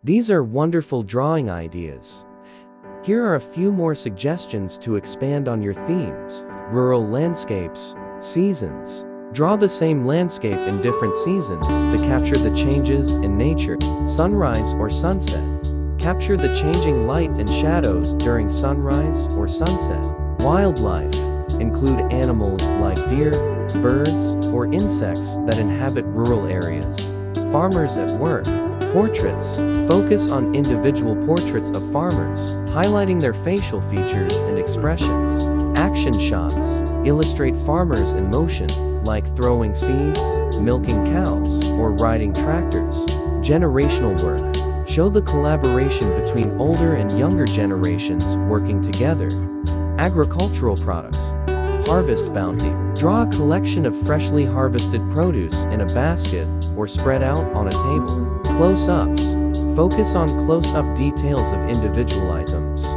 These are wonderful drawing ideas. Here are a few more suggestions to expand on your themes. Rural landscapes, seasons. Draw the same landscape in different seasons to capture the changes in nature, sunrise or sunset. Capture the changing light and shadows during sunrise or sunset. Wildlife. Include animals like deer, birds, or insects that inhabit rural areas. Farmers at work. Portraits. Focus on individual portraits of farmers, highlighting their facial features and expressions. Action shots. Illustrate farmers in motion, like throwing seeds, milking cows, or riding tractors. Generational work. Show the collaboration between older and younger generations working together. Agricultural products. Harvest bounty. Draw a collection of freshly harvested produce in a basket or spread out on a table. Close-ups. Focus on close-up details of individual items,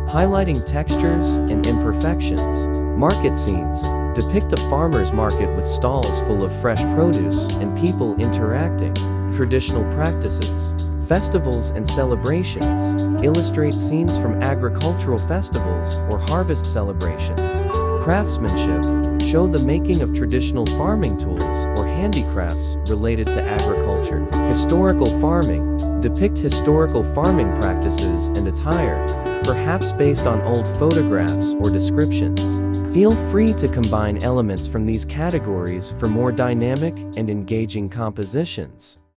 highlighting textures and imperfections. Market scenes. Depict a farmer's market with stalls full of fresh produce and people interacting. Traditional practices. Festivals and celebrations. Illustrate scenes from agricultural festivals or harvest celebrations. Craftsmanship. Show the making of traditional farming tools or handicrafts related to agriculture. Historical farming. Depict historical farming practices and attire, perhaps based on old photographs or descriptions. Feel free to combine elements from these categories for more dynamic and engaging compositions.